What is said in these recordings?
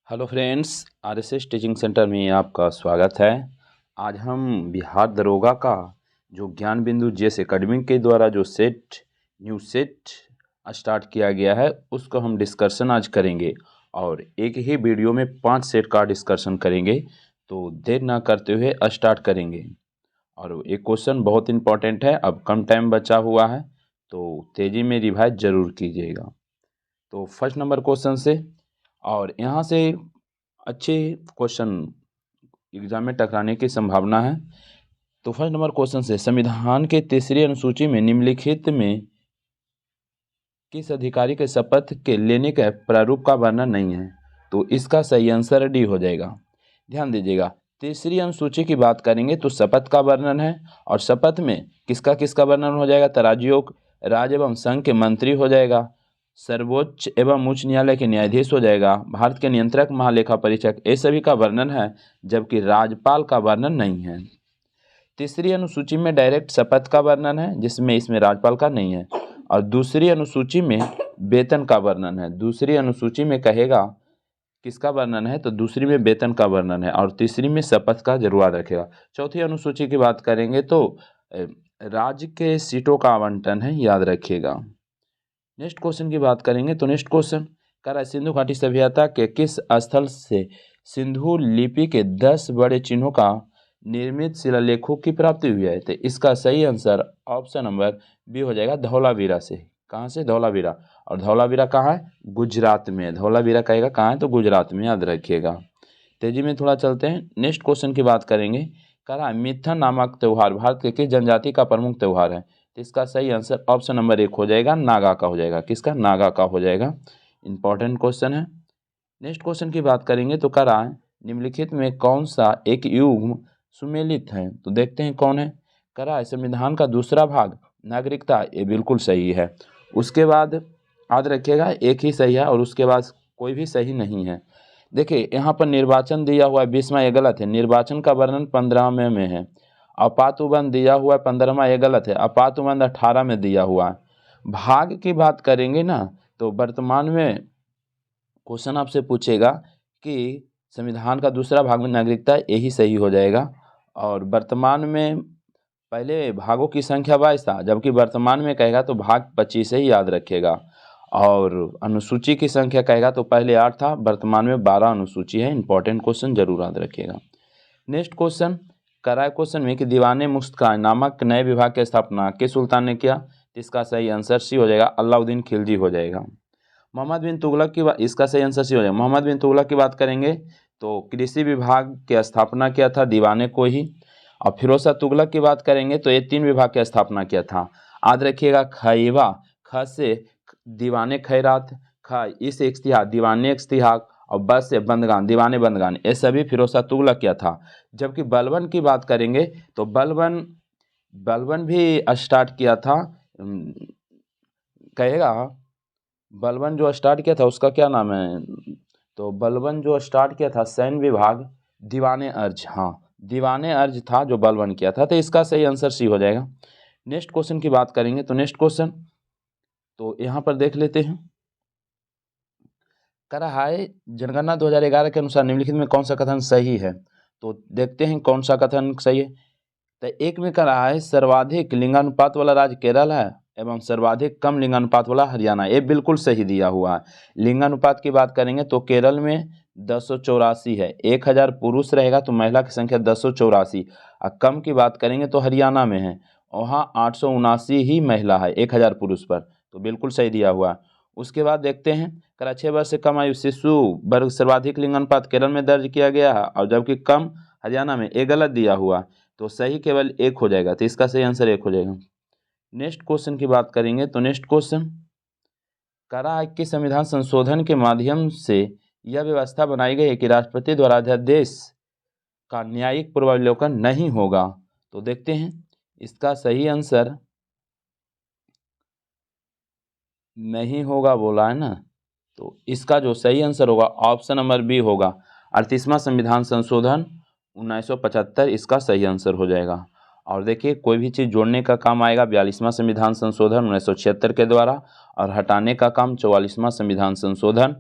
Hello friends, RSS teaching centre में आपका स्वागत है। आज हम बिहार दरोगा का जो ज्ञान बिंदु जेएस एकेडमी के द्वारा जो न्यू सेट स्टार्ट किया गया है उसको हम डिस्कशन आज करेंगे और एक ही वीडियो में 5 सेट का डिस्कशन करेंगे। तो देर ना करते हुए स्टार्ट करेंगे। और एक क्वेश्चन बहुत इंपॉर्टेंट है, अब कम टाइम बचा हुआ है तो तेज़ी में रिवाइज ज़रूर कीजिएगा। तो फर्स्ट नंबर क्वेश्चन से, और यहाँ से अच्छे क्वेश्चन एग्जाम में टकराने की संभावना है। तो फर्स्ट नंबर क्वेश्चन से, संविधान के तीसरी अनुसूची में निम्नलिखित में किस अधिकारी के शपथ के लेने के प्रारूप का वर्णन नहीं है? तो इसका सही आंसर डी हो जाएगा। ध्यान दीजिएगा, तीसरी अनुसूची की बात करेंगे तो शपथ का वर्णन है, और शपथ में किसका किसका वर्णन हो जाएगा? तराजयोग राज्य एवं संघ के मंत्री हो जाएगा, सर्वोच्च एवं उच्च न्यायालय के न्यायाधीश हो जाएगा, भारत के नियंत्रक महालेखा परीक्षक, ये सभी का वर्णन है, जबकि राज्यपाल का वर्णन नहीं है। तीसरी अनुसूची में डायरेक्ट शपथ का वर्णन है, जिसमें इसमें राज्यपाल का नहीं है, और दूसरी अनुसूची में वेतन का वर्णन है। दूसरी अनुसूची में कहेगा किसका वर्णन है? तो दूसरी में वेतन का वर्णन है, और तीसरी में शपथ का जरूर याद रखेगा। चौथी अनुसूची की बात करेंगे तो राज्य के सीटों का आवंटन है, याद रखिएगा। नेक्स्ट क्वेश्चन की बात करेंगे तो नेक्स्ट क्वेश्चन कर सिंधु घाटी सभ्यता के किस स्थल से सिंधु लिपि के 10 बड़े चिन्हों का निर्मित शिलालेखों की प्राप्ति हुई है? तो इसका सही आंसर ऑप्शन नंबर बी हो जाएगा, धौलावीरा से। कहाँ से? धौलावीरा। और धौलावीरा कहाँ है? गुजरात में। धौलावीरा कहेगा कहाँ है? तो गुजरात में, याद रखिएगा। तेजी में थोड़ा चलते हैं, नेक्स्ट क्वेश्चन की बात करेंगे। कह मिथन नामक त्यौहार भारत के किस जनजाति का प्रमुख त्यौहार है? तो इसका सही आंसर ऑप्शन नंबर 1 हो जाएगा, नागा का हो जाएगा। किसका? नागा का हो जाएगा। इंपॉर्टेंट क्वेश्चन है। नेक्स्ट क्वेश्चन की बात करेंगे तो कह निम्नलिखित में कौन सा एक युग्म सुमेलित है? तो देखते हैं कौन है। कह संविधान का दूसरा भाग नागरिकता, ये बिल्कुल सही है। उसके बाद याद रखिएगा एक ही सही है और उसके बाद कोई भी सही नहीं है। देखिए यहाँ पर निर्वाचन दिया हुआ है 20वां, ये गलत है। निर्वाचन का वर्णन 15वें में है। अपातुबंध दिया हुआ है 15वां, ये गलत है। अपातुबंध 18 में दिया हुआ है। भाग की बात करेंगे ना तो वर्तमान में क्वेश्चन आपसे पूछेगा कि संविधान का दूसरा भाग में नागरिकता, यही सही हो जाएगा। और वर्तमान में पहले भागों की संख्या 22 था, जबकि वर्तमान में कहेगा तो भाग 25 ही याद रखेगा। और अनुसूची की संख्या कहेगा तो पहले 8 था, वर्तमान में 12 अनुसूची है। इंपॉर्टेंट क्वेश्चन जरूर याद रखिएगा। नेक्स्ट क्वेश्चन कराए क्वेश्चन में कि दीवाने मुफ्तखान नामक नए विभाग की स्थापना किस सुल्तान ने किया? इसका सही आंसर सी हो जाएगा, अलाउद्दीन खिलजी हो जाएगा। मोहम्मद बिन तुगलक की बात, इसका सही आंसर सी हो जाएगा। मोहम्मद बिन तुगलक की बात करेंगे तो कृषि विभाग की स्थापना किया था दीवाने को ही। और फिरोज शाह तुगलक की बात करेंगे तो ये 3 विभाग की स्थापना किया था, याद रखिएगा। खैबा, ख से दीवाने खैरात, ख इस इख्तियार दीवाने इख्तियार, और बस से बंदगान दीवाने बंदगान, ये सभी फिरोज शाह तुगलक किया था। जबकि बलबन की बात करेंगे तो बलबन भी स्टार्ट किया था। कहेगा बलबन जो स्टार्ट किया था उसका क्या नाम है? तो बलबन जो स्टार्ट किया था सैन्य विभाग दीवाने अर्ज, हाँ दीवाने अर्ज था जो बलबन किया था। तो इसका सही आंसर सी हो जाएगा। नेक्स्ट क्वेश्चन की बात करेंगे तो नेक्स्ट क्वेश्चन तो यहाँ पर देख लेते हैं। कह रहा है जनगणना 2011 के अनुसार निम्नलिखित में कौन सा कथन सही है? तो देखते हैं कौन सा कथन सही है। तो एक में कह रहा है सर्वाधिक लिंगानुपात वाला राज्य केरल है एवं सर्वाधिक कम लिंगानुपात वाला हरियाणा, ये बिल्कुल सही दिया हुआ है। लिंगानुपात की बात करेंगे तो केरल में 1084 है, 1000 पुरुष रहेगा तो महिला की संख्या 1084। और कम की बात करेंगे तो हरियाणा में है, वहाँ 879 ही महिला है 1000 पुरुष पर, तो बिल्कुल सही दिया हुआ है। उसके बाद देखते हैं करा 6 वर्ष से कम आयु शिशु वर्ग सर्वाधिक लिंगानुपात केरल में दर्ज किया गया है, और जबकि कम हरियाणा में, ये गलत दिया हुआ है। तो सही केवल 1 हो जाएगा, तो इसका सही आंसर 1 हो जाएगा। नेक्स्ट क्वेश्चन की बात करेंगे तो नेक्स्ट क्वेश्चन कह रहा है कि संविधान संशोधन के माध्यम से यह व्यवस्था बनाई गई है कि राष्ट्रपति द्वारा अध्यादेश का न्यायिक पूर्वावलोकन नहीं होगा। तो देखते हैं इसका सही आंसर नहीं होगा बोला है ना, तो इसका जो सही आंसर होगा ऑप्शन नंबर बी होगा, 38वां संविधान संशोधन 1975, इसका सही आंसर हो जाएगा। और देखिए कोई भी चीज़ जोड़ने का काम आएगा 42वां संविधान संशोधन 1976 के द्वारा, और हटाने का काम 44वां संविधान संशोधन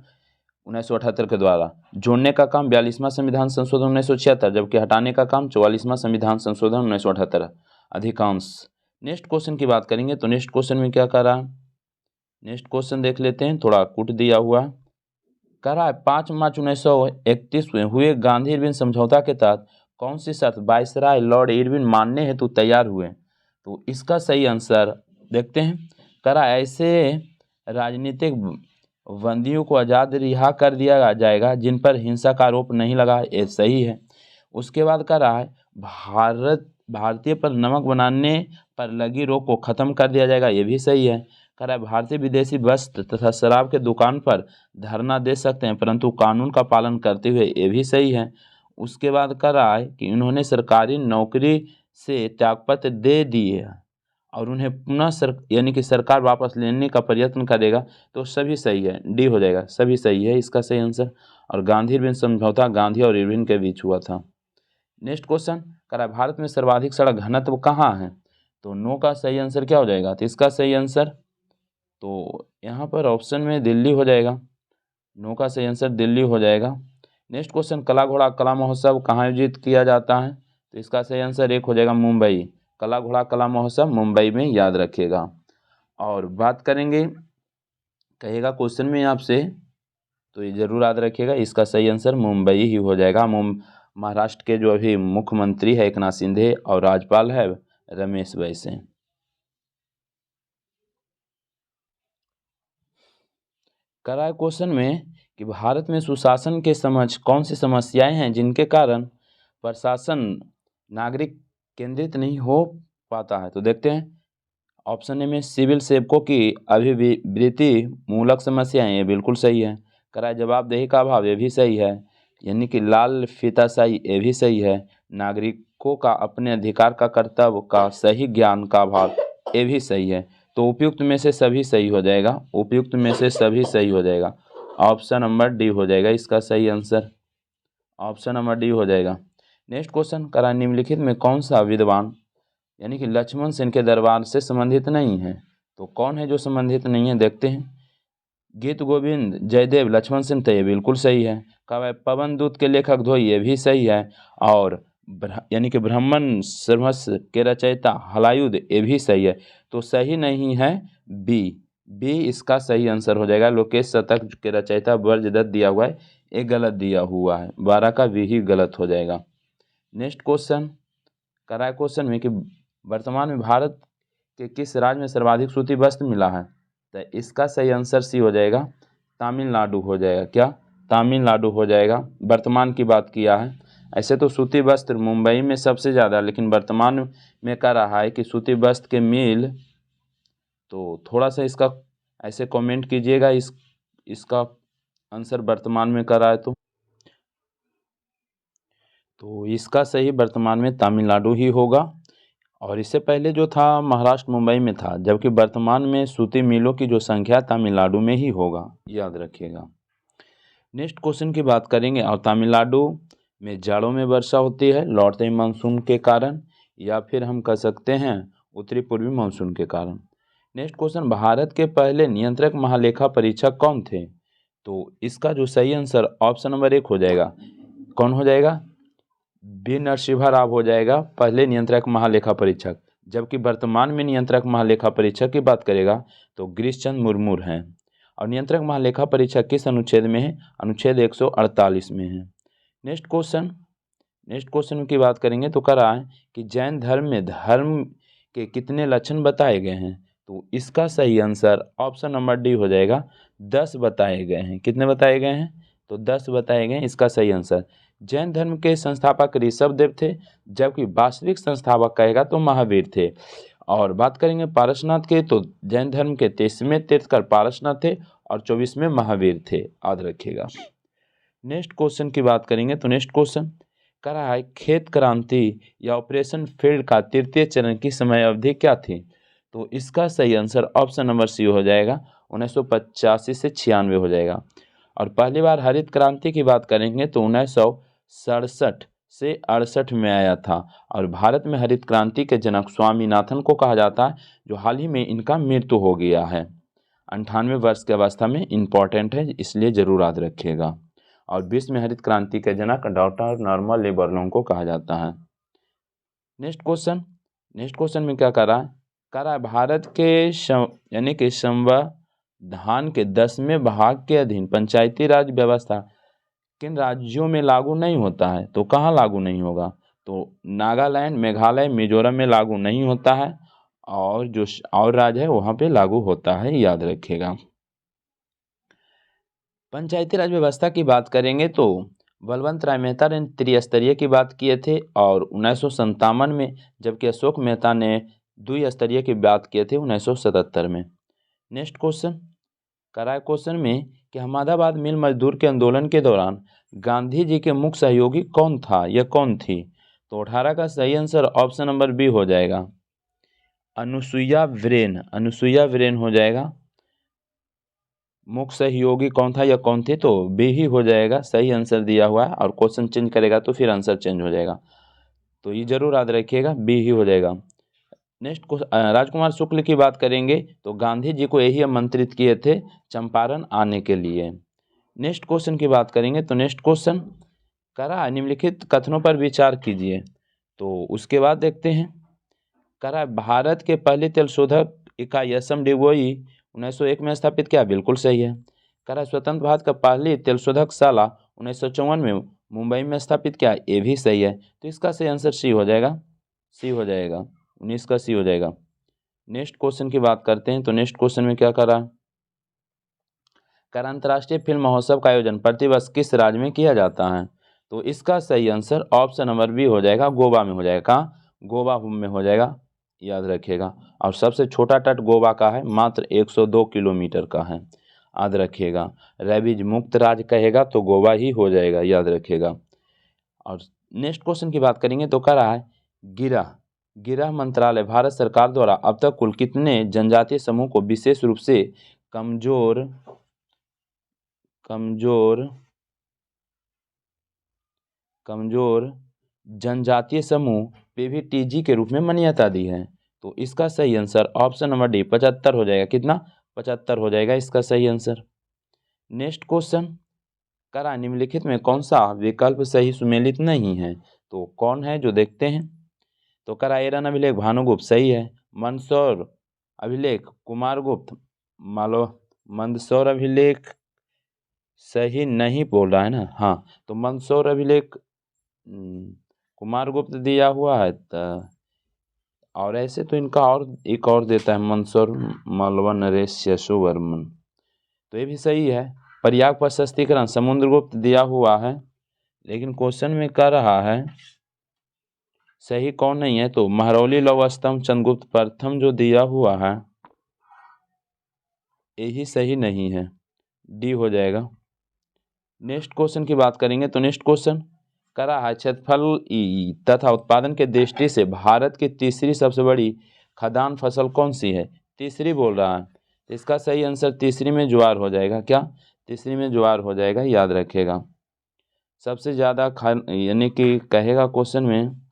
1978 के द्वारा। जोड़ने का काम 42वां संविधान संशोधन 1976, जबकि हटाने का काम 44वां संविधान संशोधन 1978 अधिकांश। नेक्स्ट क्वेश्चन की बात करेंगे तो नेक्स्ट क्वेश्चन में क्या कर रहा है, नेक्स्ट क्वेश्चन देख लेते हैं, थोड़ा कूट दिया हुआ कह रहा है 5 मार्च 1931 में हुए गांधी इरविन समझौता के तहत कौन सी शर्त वायसराय लॉर्ड इरविन मानने हेतु तैयार हुए। तो इसका सही आंसर देखते हैं। कह रहा है ऐसे राजनीतिक बंदियों को आज़ाद रिहा कर दिया जाएगा जिन पर हिंसा का आरोप नहीं लगा, ये सही है। उसके बाद कह रहा है भारतीय पर नमक बनाने पर लगी रोक को ख़त्म कर दिया जाएगा, ये भी सही है। कह रहा है भारतीय विदेशी वस्त्र तथा शराब के दुकान पर धरना दे सकते हैं परंतु कानून का पालन करते हुए, ये भी सही है। उसके बाद कह रहा है कि उन्होंने सरकारी नौकरी से त्यागपत्र दे दिए और उन्हें पुनः यानी कि सरकार वापस लेने का प्रयत्न करेगा, तो सभी सही है, डी हो जाएगा, सभी सही है इसका सही आंसर। और गांधी इरविन समझौता गांधी और इरविन के बीच हुआ था। नेक्स्ट क्वेश्चन कह रहा है भारत में सर्वाधिक सड़क घनत्व कहाँ है। तो नो का सही आंसर क्या हो जाएगा, तो इसका सही आंसर तो यहाँ पर ऑप्शन में दिल्ली हो जाएगा, नो का सही आंसर दिल्ली हो जाएगा। नेक्स्ट क्वेश्चन कला घोड़ा कला महोत्सव कहाँ आयोजित किया जाता है। तो इसका सही आंसर एक हो जाएगा मुंबई, कला घोड़ा कला महोत्सव मुंबई में, याद रखिएगा। और बात करेंगे कहेगा क्वेश्चन में आपसे, तो ये जरूर याद रखिएगा, इसका सही आंसर मुंबई ही हो जाएगा। महाराष्ट्र के जो अभी मुख्यमंत्री है एकनाथ शिंदे और राज्यपाल है रमेश बैस। करा है क्वेश्चन में कि भारत में सुशासन के समझ कौन सी समस्याएं हैं जिनके कारण प्रशासन नागरिक केंद्रित नहीं हो पाता है। तो देखते हैं, ऑप्शन ए में सिविल सेवकों की अभिवृत्ति मूलक समस्याएं, ये बिल्कुल सही है। करा है जवाबदेही का अभाव, ये भी सही है। यानी कि लाल फीताशाही, ये भी सही है। नागरिकों का अपने अधिकार का कर्तव्य का सही ज्ञान का अभाव, ये भी सही है। तो उपयुक्त में से सभी सही हो जाएगा, उपयुक्त में से सभी सही हो जाएगा। ऑप्शन नंबर डी हो जाएगा इसका सही आंसर, ऑप्शन नंबर डी हो जाएगा। नेक्स्ट क्वेश्चन करा निम्नलिखित में कौन सा विद्वान यानी कि लक्ष्मण सेन के दरबार से संबंधित नहीं है। तो कौन है जो संबंधित नहीं है, देखते हैं। गीत गोविंद जयदेव लक्ष्मण सेन, तो ये बिल्कुल सही है। कहा पवन दूत के लेखक धोई, ये भी सही है। और यानी कि ब्राह्मण सर्वस्व के रचयिता हलायुध, ये भी सही है। तो सही नहीं है बी, बी इसका सही आंसर हो जाएगा। लोकेश शतक के रचयिता ब्रजदत्त दिया हुआ है, ये गलत दिया हुआ है, 12 का बी ही गलत हो जाएगा। नेक्स्ट क्वेश्चन करा है क्वेश्चन में कि वर्तमान में भारत के किस राज्य में सर्वाधिक सूती वस्त्र मिला है। तो इसका सही आंसर सी हो जाएगा, तमिलनाडु हो जाएगा। क्या, तमिलनाडु हो जाएगा। वर्तमान की बात किया है, ऐसे तो सूती वस्त्र मुंबई में सबसे ज़्यादा, लेकिन वर्तमान में कह रहा है कि सूती वस्त्र के मिल, तो थोड़ा सा इसका ऐसे कमेंट कीजिएगा इसका आंसर वर्तमान में कर रहा है। तो इसका सही वर्तमान में तमिलनाडु ही होगा। और इससे पहले जो था महाराष्ट्र मुंबई में था, जबकि वर्तमान में सूती मिलों की जो संख्या तमिलनाडु में ही होगा, याद रखिएगा। नेक्स्ट क्वेश्चन की बात करेंगे, और तमिलनाडु में जाड़ों में वर्षा होती है लौटते मानसून के कारण, या फिर हम कह सकते हैं उत्तरी पूर्वी मानसून के कारण। नेक्स्ट क्वेश्चन भारत के पहले नियंत्रक महालेखा परीक्षक कौन थे। तो इसका जो सही आंसर ऑप्शन नंबर 1 हो जाएगा। कौन हो जाएगा, बी नरसिम्हा राव हो जाएगा पहले नियंत्रक महालेखा परीक्षक। जबकि वर्तमान में नियंत्रक महालेखा परीक्षक की बात करेगा तो गिरीश चंद्र मुर्मू हैं। और नियंत्रक महालेखा परीक्षक किस अनुच्छेद में है, अनुच्छेद 148 में है। नेक्स्ट क्वेश्चन की बात करेंगे तो कह रहा है कि जैन धर्म में धर्म के कितने लक्षण बताए गए हैं। तो इसका सही आंसर ऑप्शन नंबर डी हो जाएगा, 10 बताए गए हैं। कितने बताए गए हैं, तो 10 बताए गए हैं, इसका सही आंसर। जैन धर्म के संस्थापक ऋषभदेव थे, जबकि वास्तविक संस्थापक कहेगा तो महावीर थे। और बात करेंगे पारसनाथ के, तो जैन धर्म के 23वें तीर्थकर पारसनाथ थे और 24वें महावीर थे, याद रखिएगा। नेक्स्ट क्वेश्चन की बात करेंगे तो नेक्स्ट क्वेश्चन कह रहा है खेत क्रांति या ऑपरेशन फील्ड का तृतीय चरण की समय अवधि क्या थी। तो इसका सही आंसर ऑप्शन नंबर सी हो जाएगा, 1985 से 96 हो जाएगा। और पहली बार हरित क्रांति की बात करेंगे तो 1967 से 68 में आया था। और भारत में हरित क्रांति के जनक स्वामीनाथन को कहा जाता है, जो हाल ही में इनका मृत्यु हो गया है। 98 वर्ष की अवस्था में इम्पॉर्टेंट है, इसलिए ज़रूर याद रखिएगा। और विश्व में हरित क्रांति के जनक डॉक्टर नॉर्मन बोरलॉग को कहा जाता है। नेक्स्ट क्वेश्चन में क्या करा है भारत के यानी कि संविधान के 10वें भाग के अधीन पंचायती राज व्यवस्था किन राज्यों में लागू नहीं होता है? तो कहाँ लागू नहीं होगा? तो नागालैंड, मेघालय, मिजोरम में लागू नहीं होता है, और जो और राज्य है वहाँ पे लागू होता है, याद रखिएगा। पंचायती राज व्यवस्था की बात करेंगे तो बलवंत राय मेहता ने त्रिस्तरीय की बात किए थे, और 1957 में, जबकि अशोक मेहता ने द्विस्तरीय की बात किए थे 1977 में। नेक्स्ट क्वेश्चन में कि अहमदाबाद मिल मजदूर के आंदोलन के दौरान गांधी जी के मुख्य सहयोगी कौन था या कौन थी? तो 18 का सही आंसर ऑप्शन नंबर बी हो जाएगा, अनुसुईया विरेन हो जाएगा। मुख्य सहयोगी कौन था या कौन थी? तो बी ही हो जाएगा, सही आंसर दिया हुआ है, और क्वेश्चन चेंज करेगा तो फिर आंसर चेंज हो जाएगा, तो ये जरूर याद रखिएगा, बी ही हो जाएगा। नेक्स्ट राजकुमार शुक्ल की बात करेंगे तो गांधी जी को यही आमंत्रित किए थे चंपारण आने के लिए। नेक्स्ट क्वेश्चन की बात करेंगे तो नेक्स्ट क्वेश्चन करा निम्नलिखित कथनों पर विचार कीजिए, तो उसके बाद देखते हैं। करा भारत के पहले तेल शोधक इकाई असम डिगबोई 1901 में स्थापित किया, बिल्कुल सही है। करा स्वतंत्र भारत का पहली तेल शोधक शाला 1954 में मुंबई में स्थापित किया, ये भी सही है, तो इसका सही आंसर सी हो जाएगा, 19 का सी हो जाएगा। नेक्स्ट क्वेश्चन की बात करते हैं तो नेक्स्ट क्वेश्चन में क्या करा अंतर्राष्ट्रीय फिल्म महोत्सव का आयोजन प्रतिवर्ष किस राज्य में किया जाता है? तो इसका सही आंसर ऑप्शन नंबर बी हो जाएगा, गोवा में हो जाएगा। कहाँ? गोवा में हो जाएगा, याद रखिएगा। और सबसे छोटा तट गोवा का है, मात्र 102 किलोमीटर का है, याद रखिएगा। रेबीज मुक्त राज्य कहेगा तो गोवा ही हो जाएगा, याद रखिएगा। और नेक्स्ट क्वेश्चन की बात करेंगे तो कह रहा है गृह मंत्रालय भारत सरकार द्वारा अब तक कुल कितने जनजातीय समूह को विशेष रूप से कमजोर जनजातीय समूह पीवीटीजी के रूप में मान्यता दी है? तो इसका सही आंसर ऑप्शन नंबर डी 75 हो जाएगा। कितना? 75 हो जाएगा इसका सही आंसर। नेक्स्ट क्वेश्चन करा निम्नलिखित में कौन सा विकल्प सही सुमेलित नहीं है? तो कौन है जो देखते हैं। तो करा एरन अभिलेख भानुगुप्त सही है, मंदसौर अभिलेख कुमारगुप्त मंदसौर अभिलेख सही नहीं बोल रहा है ना, हाँ, तो मंदसौर अभिलेख कुमारगुप्त दिया हुआ है, और ऐसे तो इनका और एक और देता है मंदसौर मालवा नरेश यशोवर्मन, तो ये भी सही है। प्रयाग प्रशस्तीकरण समुद्रगुप्त दिया हुआ है, लेकिन क्वेश्चन में कह रहा है सही कौन नहीं है, तो महरौली लौह स्तंभ चंद्रगुप्त प्रथम जो दिया हुआ है यही सही नहीं है, डी हो जाएगा। नेक्स्ट क्वेश्चन की बात करेंगे तो नेक्स्ट क्वेश्चन करा है क्षेत्रफल तथा उत्पादन के दृष्टि से भारत की तीसरी सबसे बड़ी खदान फसल कौन सी है? तीसरी बोल रहा है, तो इसका सही आंसर तीसरी में ज्वार हो जाएगा। क्या? तीसरी में ज्वार हो जाएगा, याद रखिएगा। सबसे ज़्यादा यानी कि कहेगा क्वेश्चन में।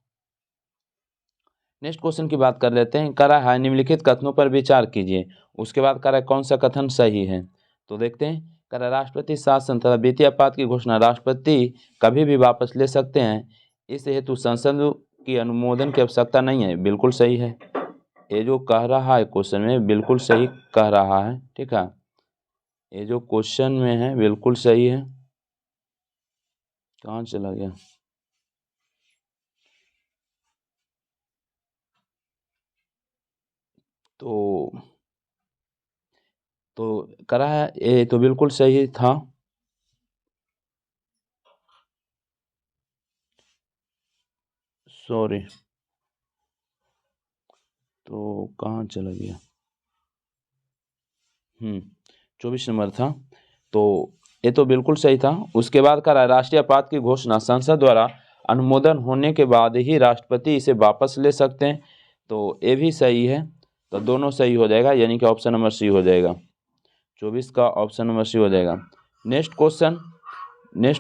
नेक्स्ट क्वेश्चन की बात कर लेते हैं। करा है निम्नलिखित कथनों पर विचार कीजिए, उसके बाद करा कौन सा कथन सही है, तो देखते हैं। करा राष्ट्रपति शासन तथा वित्तीय आपात की घोषणा राष्ट्रपति कभी भी वापस ले सकते हैं, इस हेतु संसद की अनुमोदन की आवश्यकता नहीं है, बिल्कुल सही है। ये जो कह रहा है क्वेश्चन में बिल्कुल सही कह रहा है, ठीक है, ये जो क्वेश्चन में है बिल्कुल सही है। कहाँ चला गया? तो करा है ये तो बिल्कुल सही था। सॉरी, तो कहाँ चला गया? 24 नंबर था, तो ये तो बिल्कुल सही था। उसके बाद करा राष्ट्रीय आपात की घोषणा संसद द्वारा अनुमोदन होने के बाद ही राष्ट्रपति इसे वापस ले सकते हैं, तो ये भी सही है, तो दोनों सही हो जाएगा, यानी कि ऑप्शन नंबर सी हो जाएगा। 24 का ऑप्शन नंबर सी हो जाएगा। नेक्स्ट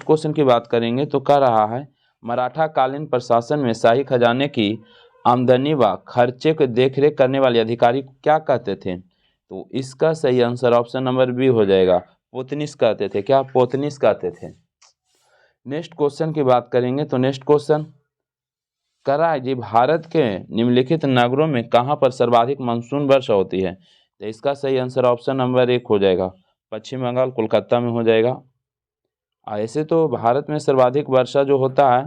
क्वेश्चन की बात करेंगे तो कह रहा है मराठा कालीन प्रशासन में शाही खजाने की आमदनी व खर्चे को देखरेख करने वाले अधिकारी को क्या कहते थे? तो इसका सही आंसर ऑप्शन नंबर बी हो जाएगा। पोतनिस कहते थे, क्या पोतनिस कहते थे। नेक्स्ट क्वेश्चन की बात करेंगे तो नेक्स्ट क्वेश्चन करा जी, भारत के निम्नलिखित नगरों में कहाँ पर सर्वाधिक मानसून वर्षा होती है। तो इसका सही आंसर ऑप्शन नंबर 1 हो जाएगा, पश्चिम बंगाल कोलकाता में हो जाएगा। ऐसे तो भारत में सर्वाधिक वर्षा जो होता है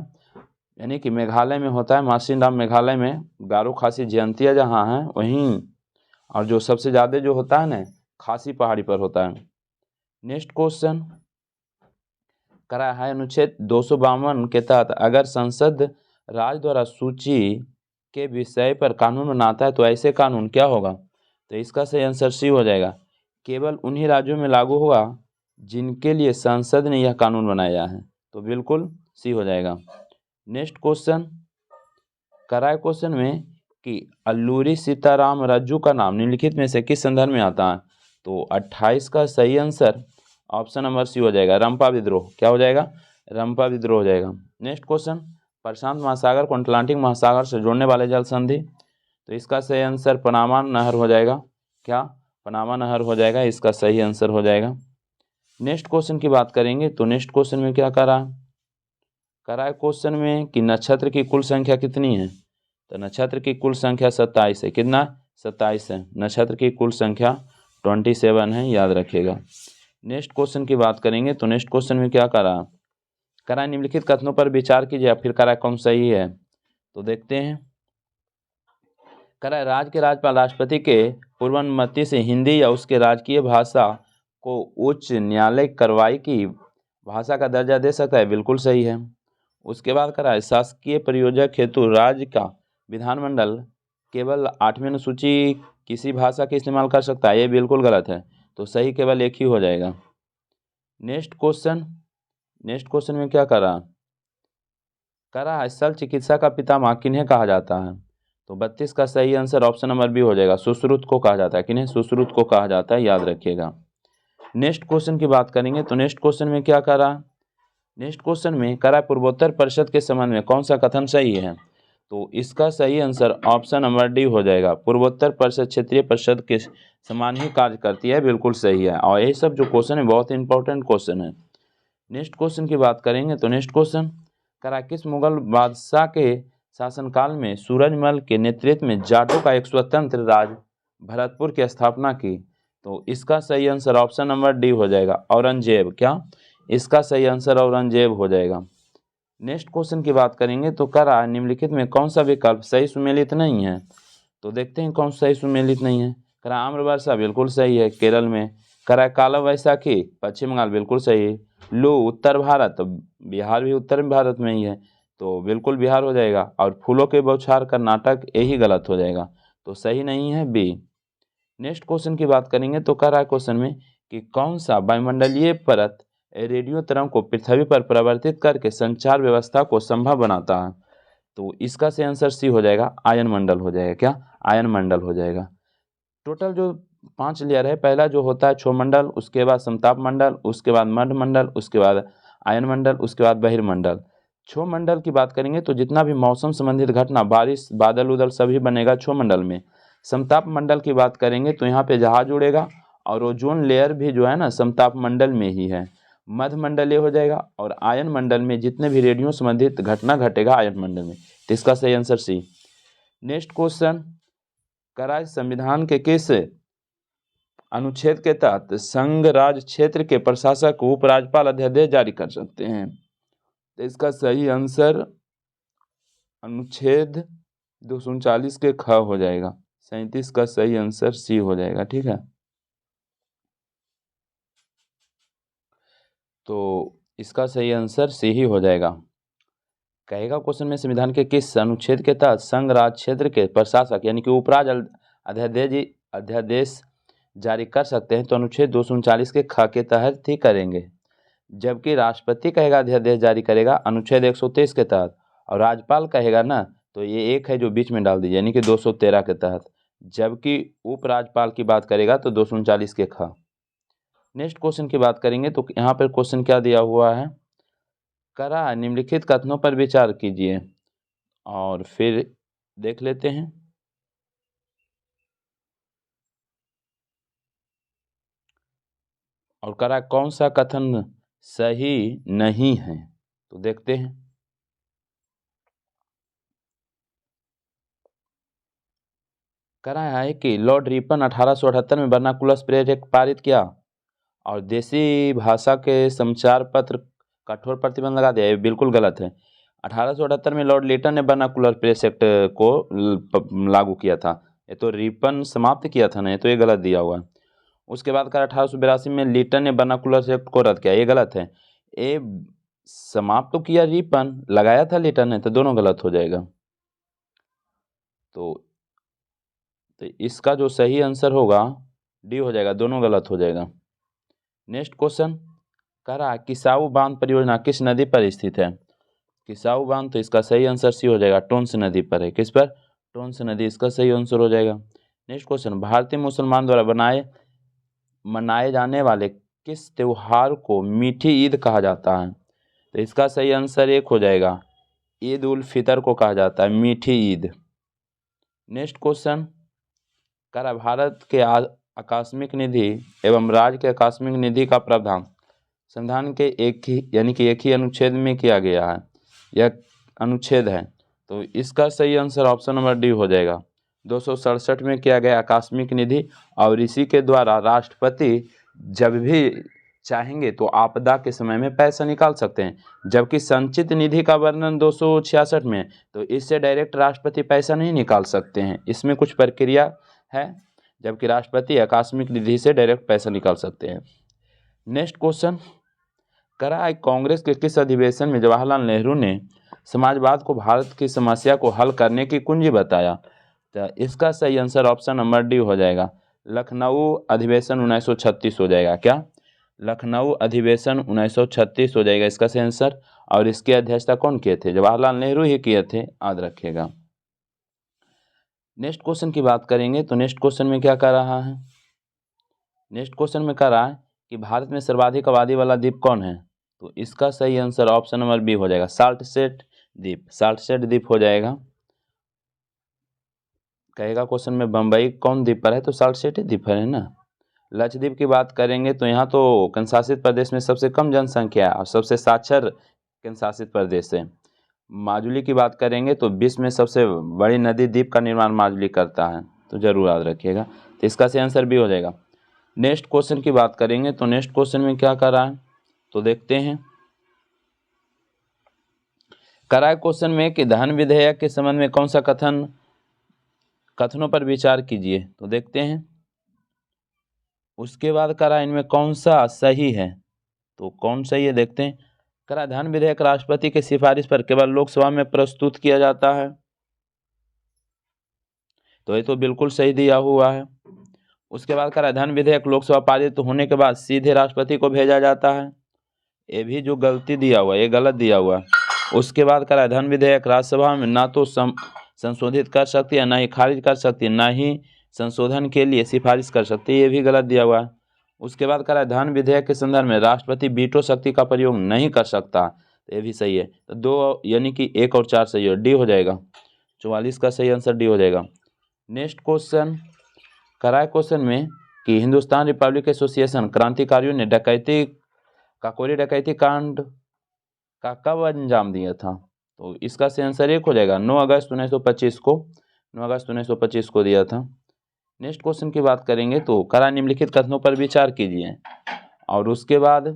यानी कि मेघालय में होता है, मासिनराम मेघालय में, गारो खासी जयंतिया जहाँ है वहीं, और जो सबसे ज़्यादा जो होता है ना खासी पहाड़ी पर होता है। नेक्स्ट क्वेश्चन करा है, अनुच्छेद 252 के तहत अगर संसद राज्य द्वारा सूची के विषय पर कानून बनाता है तो ऐसे कानून क्या होगा। तो इसका सही आंसर सी हो जाएगा, केवल उन्हीं राज्यों में लागू होगा जिनके लिए संसद ने यह कानून बनाया है। तो बिल्कुल सी हो जाएगा। नेक्स्ट क्वेश्चन कराए क्वेश्चन में कि अल्लूरी सीताराम राजू का नाम निम्नलिखित में से किस संदर्भ में आता है। तो 28 का सही आंसर ऑप्शन नंबर सी हो जाएगा, रंपा विद्रोह। क्या हो जाएगा, रंपा विद्रोह हो जाएगा। नेक्स्ट क्वेश्चन प्रशांत महासागर को अटलांटिक महासागर से जोड़ने वाले जल संधि। तो इसका सही आंसर पनामा नहर हो जाएगा। क्या, पनामा नहर हो जाएगा, इसका सही आंसर हो जाएगा। नेक्स्ट क्वेश्चन की बात करेंगे तो नेक्स्ट क्वेश्चन में क्या करा है क्वेश्चन में कि नक्षत्र की कुल संख्या कितनी है। तो नक्षत्र की कुल संख्या 27 है। कितना, 27 है। नक्षत्र की कुल संख्या 27 है, याद रखिएगा। नेक्स्ट क्वेश्चन की बात करेंगे तो नेक्स्ट क्वेश्चन में क्या करा निम्नलिखित कथनों पर विचार कीजिए, फिर करा कौन सही है। तो देखते हैं। करा राज्य के राज्यपाल राष्ट्रपति के पूर्वानुमति से हिंदी या उसके राजकीय भाषा को उच्च न्यायालय कार्रवाई की भाषा का दर्जा दे सकता है। बिल्कुल सही है। उसके बाद करा है शासकीय प्रयोजक हेतु राज्य का विधानमंडल केवल 8वीं अनुसूची किसी भाषा के इस्तेमाल कर सकता है। ये बिल्कुल गलत है, तो सही केवल एक ही हो जाएगा। नेक्स्ट क्वेश्चन में क्या करा है शल्य चिकित्सा का पितामह किन्हें कहा जाता है। तो 32 का सही आंसर ऑप्शन नंबर बी हो जाएगा, सुश्रुत को कहा जाता है। किन्हें, सुश्रुत को कहा जाता है, याद रखिएगा। नेक्स्ट क्वेश्चन की बात करेंगे तो नेक्स्ट क्वेश्चन में क्या करा नेक्स्ट क्वेश्चन में करा पूर्वोत्तर परिषद के संबंध में कौन सा कथन सही है। तो इसका सही आंसर ऑप्शन नंबर डी हो जाएगा, पूर्वोत्तर परिषद क्षेत्रीय परिषद के समान ही कार्य करती है। बिल्कुल सही है, और ये सब जो क्वेश्चन है बहुत इंपॉर्टेंट क्वेश्चन है। नेक्स्ट क्वेश्चन की बात करेंगे तो नेक्स्ट क्वेश्चन करा किस मुगल बादशाह के शासनकाल में सूरजमल के नेतृत्व में जाटों का एक स्वतंत्र राज्य भरतपुर की स्थापना की। तो इसका सही आंसर ऑप्शन नंबर डी हो जाएगा, औरंगजेब। क्या, इसका सही आंसर औरंगजेब हो जाएगा। नेक्स्ट क्वेश्चन की बात करेंगे तो करा निम्नलिखित में कौन सा विकल्प सही सुमेलित नहीं है। तो देखते हैं कौन सही सुमेलित नहीं है। करा आम्रवर्षा बिल्कुल सही है, केरल में। करा काला वैसाखी पश्चिम बंगाल, बिल्कुल सही है। लू उत्तर भारत, तो बिहार भी उत्तर भारत में ही है, तो बिल्कुल बिहार हो जाएगा। और फूलों के बौछार कर्नाटक, यही गलत हो जाएगा, तो सही नहीं है बी। नेक्स्ट क्वेश्चन की बात करेंगे तो कह रहा है क्वेश्चन में कि कौन सा वायुमंडलीय परत रेडियो तरंग को पृथ्वी पर परिवर्तित करके संचार व्यवस्था को संभव बनाता है। तो इसका से आंसर सी हो जाएगा, आयन मंडल हो जाएगा। क्या, आयन मंडल हो जाएगा। टोटल जो 5 लेयर है, पहला जो होता है क्षोमंडल, उसके बाद समताप मंडल, उसके बाद मध्यमंडल, उसके बाद आयन मंडल, उसके बाद बहिर्मंडल। क्षोमंडल की बात करेंगे तो जितना भी मौसम संबंधित घटना, बारिश, बादल उदल सभी बनेगा क्षोमंडल में। समताप मंडल की बात करेंगे तो यहाँ पे जहाज उड़ेगा, और ओजोन लेयर भी जो है ना समताप मंडल में ही है। मध्यमंडल ये हो जाएगा, और आयन मंडल में जितने भी रेडियो संबंधित घटना घटेगा आयन मंडल में। तो इसका सही आंसर सी। नेक्स्ट क्वेश्चन कराए संविधान के किस अनुच्छेद के तहत संघ राज्य क्षेत्र के प्रशासक को उपराज्यपाल अध्यादेश जारी कर सकते हैं। तो इसका सही आंसर अनुच्छेद 239 के ख हो जाएगा। 37 का सही आंसर सी हो जाएगा। ठीक है, तो इसका सही आंसर सी ही हो जाएगा। कहेगा क्वेश्चन में संविधान के किस अनुच्छेद के तहत संघ राज्य क्षेत्र के प्रशासक यानी कि उपराज अध्यादेश जारी कर सकते हैं। तो अनुच्छेद 239 के ख के तहत ही करेंगे, जबकि राष्ट्रपति कहेगा अध्यादेश जारी करेगा अनुच्छेद 123 के तहत, और राज्यपाल कहेगा ना तो ये एक है जो बीच में डाल दीजिए यानी कि 213 के तहत, जबकि उपराज्यपाल की बात करेगा तो 239 के ख। नेक्स्ट क्वेश्चन की बात करेंगे तो यहाँ पर क्वेश्चन क्या दिया हुआ है, करा निम्नलिखित कथनों पर विचार कीजिए और फिर देख लेते हैं। और कह रहा है कौन सा कथन सही नहीं है। तो देखते हैं। कह रहा है कि लॉर्ड रिपन 1878 में वर्नाकुलर स्प्रे एक्ट पारित किया और देसी भाषा के समाचार पत्र कठोर प्रतिबंध लगा दिया। ये बिल्कुल गलत है। 1878 में लॉर्ड लिटन ने वर्नाकुलर प्रेस एक्ट को लागू किया था। ये तो रिपन समाप्त किया था ना, ये तो ये गलत दिया हुआ है। उसके बाद का 1882 में लिटन ने वर्नाकुलर एक्ट को रद्द किया, ये गलत है। ये समाप्त तो किया रिपन, लगाया था लिटन ने, तो दोनों गलत हो जाएगा। तो इसका जो सही आंसर होगा डी हो जाएगा, दोनों गलत हो जाएगा। नेक्स्ट क्वेश्चन कह रहा है किसाऊ बांध परियोजना किस नदी पर स्थित है। किसाऊ बांध, तो इसका सही आंसर सी हो जाएगा, टोंस नदी पर है। किस पर? टोंस नदी, इसका सही आंसर हो जाएगा। नेक्स्ट क्वेश्चन भारतीय मुसलमान द्वारा मनाए जाने वाले किस त्योहार को मीठी ईद कहा जाता है। तो इसका सही आंसर एक हो जाएगा, ईद उल फितर को कहा जाता है मीठी ईद। नेक्स्ट क्वेश्चन कह रहा भारत के आकस्मिक निधि एवं राज्य के आकस्मिक निधि का प्रावधान संविधान के एक ही अनुच्छेद में किया गया है। यह अनुच्छेद है, तो इसका सही आंसर ऑप्शन नंबर डी हो जाएगा। 267 में किया गया आकस्मिक निधि, और इसी के द्वारा राष्ट्रपति जब भी चाहेंगे तो आपदा के समय में पैसा निकाल सकते हैं। जबकि संचित निधि का वर्णन 266 में, तो इससे डायरेक्ट राष्ट्रपति पैसा नहीं निकाल सकते हैं, इसमें कुछ प्रक्रिया है, जबकि राष्ट्रपति आकस्मिक निधि से डायरेक्ट पैसा निकाल सकते हैं। नेक्स्ट क्वेश्चन करा कांग्रेस के किस अधिवेशन में जवाहरलाल नेहरू ने समाजवाद को भारत की समस्या को हल करने की कुंजी बताया। तो इसका सही आंसर ऑप्शन नंबर डी हो जाएगा, लखनऊ अधिवेशन 1936 हो जाएगा। क्या? लखनऊ अधिवेशन 1936 हो जाएगा इसका सही आंसर। और इसकी अध्यक्षता कौन किए थे? जवाहरलाल नेहरू ही किए थे, याद रखिएगा। नेक्स्ट क्वेश्चन की बात करेंगे तो नेक्स्ट क्वेश्चन में क्या कर रहा है? नेक्स्ट क्वेश्चन में कह रहा है कि भारत में सर्वाधिक आबादी वाला द्वीप कौन है। तो इसका सही आंसर ऑप्शन नंबर बी हो जाएगा, साल्टसेट द्वीप। साल्टसेट द्वीप हो जाएगा। कहेगा क्वेश्चन में बम्बई कौन द्वीप पर है, तो साल्टसेट द्वीप है ना। लक्षद्वीप की बात करेंगे तो यहाँ तो केंद्र शासित प्रदेश में सबसे कम जनसंख्या और सबसे साक्षर केंद्र शासित प्रदेश है। माजुली की बात करेंगे तो विश्व में सबसे बड़ी नदी द्वीप का निर्माण माजुली करता है, तो जरूर याद रखिएगा। तो इसका सही आंसर भी हो जाएगा। नेक्स्ट क्वेश्चन की बात करेंगे तो नेक्स्ट क्वेश्चन में क्या कर रहा है, तो देखते हैं। कराए क्वेश्चन में कि धन विधेयक के संबंध में कौन सा कथनों पर विचार कीजिए, तो देखते हैं। उसके बाद करा इनमें कौन सा सही है, तो कौन सही है देखते हैं। करा धन विधेयक राष्ट्रपति की सिफारिश पर केवल लोकसभा में प्रस्तुत किया जाता है, तो ये तो बिल्कुल सही दिया हुआ है। उसके बाद करा धन विधेयक लोकसभा पारित होने के बाद सीधे राष्ट्रपति को भेजा जाता है, ये भी जो गलती दिया हुआ है ये गलत दिया हुआ है। उसके बाद करा धन विधेयक राज्यसभा में ना तो संशोधित कर सकती है, ना ही खारिज कर सकती है, ना ही संशोधन के लिए सिफारिश कर सकती है, ये भी गलत दिया हुआ है। उसके बाद करा धन विधेयक के संदर्भ में राष्ट्रपति वीटो शक्ति का प्रयोग नहीं कर सकता, तो ये भी सही है। तो दो यानी कि 1 और 4 सही है, डी हो जाएगा। 44 का सही आंसर डी हो जाएगा। नेक्स्ट क्वेश्चन कराए क्वेश्चन में कि हिंदुस्तान रिपब्लिक एसोसिएशन क्रांतिकारियों ने काकोरी डकैती कांड का कब अंजाम दिया था, तो इसका सही आंसर 1 हो जाएगा, 9 अगस्त 1925 को। 9 अगस्त 1925 को दिया था। नेक्स्ट क्वेश्चन की बात करेंगे तो करा निम्नलिखित कथनों पर विचार कीजिए, और उसके बाद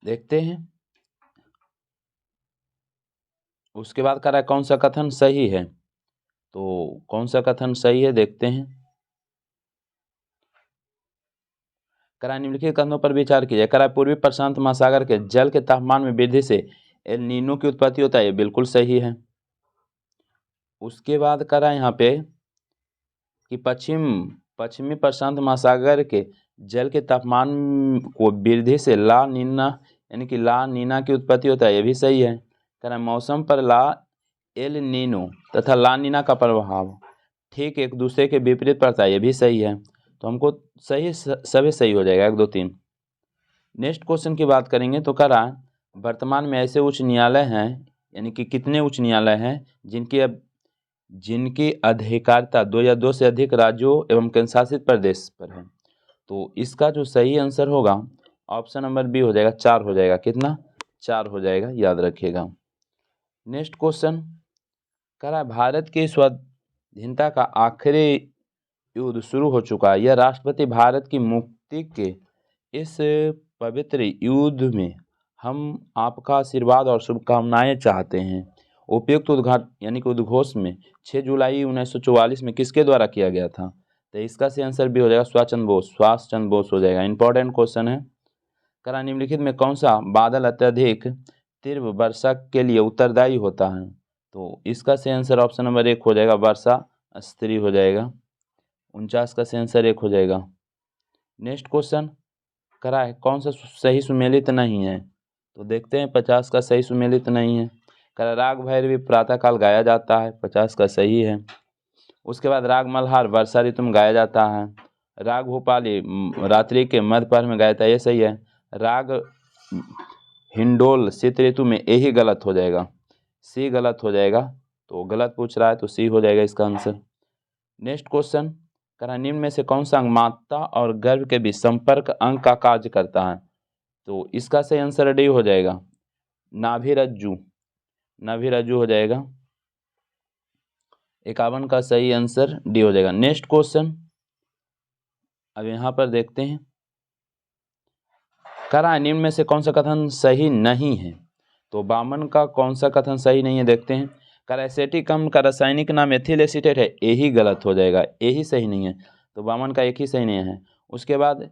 देखते हैं। उसके बाद करा कौन सा कथन सही है, तो कौन सा कथन सही है देखते हैं। करा निम्नलिखित कथनों पर विचार कीजिए। करा पूर्वी प्रशांत महासागर के जल के तापमान में वृद्धि से एल नीनो की उत्पत्ति होता है, ये बिल्कुल सही है। उसके बाद करा यहाँ पे कि पश्चिमी प्रशांत महासागर के जल के तापमान को वृद्धि से ला नीना यानी कि ला नीना की उत्पत्ति होता है, ये भी सही है। करा मौसम पर ला एल नीनो तथा ला नीना का प्रभाव ठीक एक दूसरे के विपरीत पड़ता है, ये भी सही है। तो हमको सभी सही हो जाएगा, 1 2 3। नेक्स्ट क्वेश्चन की बात करेंगे तो करा वर्तमान में ऐसे उच्च न्यायालय हैं, यानी कि कितने उच्च न्यायालय हैं जिनकी अधिकारिता 2 या 2 से अधिक राज्यों एवं केंद्र शासित प्रदेश पर है। तो इसका जो सही आंसर होगा ऑप्शन नंबर बी हो जाएगा, 4 हो जाएगा। कितना? 4 हो जाएगा, याद रखिएगा। नेक्स्ट क्वेश्चन कह रहा है भारत की स्वाधीनता का आखिरी युद्ध शुरू हो चुका है। यह राष्ट्रपति भारत की मुक्ति के इस पवित्र युद्ध में हम आपका आशीर्वाद और शुभकामनाएं चाहते हैं। उपयुक्त यानी कि उद्घोष में 6 जुलाई 1944 में किसके द्वारा किया गया था? तो इसका सही आंसर भी हो जाएगा सुभाष चंद्र बोस हो जाएगा। इंपॉर्टेंट क्वेश्चन है। करा निम्नलिखित में कौन सा बादल अत्यधिक तीव्र वर्षा के लिए उत्तरदायी होता है? तो इसका सही आंसर ऑप्शन नंबर 1 हो जाएगा, वर्षा स्त्री हो जाएगा। 49 का सही आंसर 1 हो जाएगा। नेक्स्ट क्वेश्चन करा है कौन सा सही सुमेलित नहीं है? तो देखते हैं 50 का सही सुमेलित नहीं है। करा राग भैरवी प्रातःकाल गाया जाता है, 50 का सही है। उसके बाद राग मल्हार वर्षा ऋतु में गाया जाता है। राग भोपाली रात्रि के मध्य पहर में गाया जाता है, ये सही है। राग हिंडोल शीत ऋतु में, यही गलत हो जाएगा, सी गलत हो जाएगा। तो गलत पूछ रहा है तो सी हो जाएगा इसका आंसर। नेक्स्ट क्वेश्चन करा निम्न में से कौन सा अंग माता और गर्भ के बीच संपर्क अंग का कार्य करता है? तो इसका सही आंसर डी हो जाएगा, नाभिरज्जु। नाभिरज्जु हो जाएगा। 51 का सही आंसर डी हो जाएगा। नेक्स्ट क्वेश्चन अब यहाँ पर देखते हैं। करा निम्न में से कौन सा कथन सही नहीं है? तो बामन का कौन सा कथन सही नहीं है देखते हैं। करा एसिटिक अम्ल का रासायनिक नाम एथिल एसीटेट है, यही गलत हो जाएगा, यही सही नहीं है। तो बामन का एक ही सही नहीं है। उसके बाद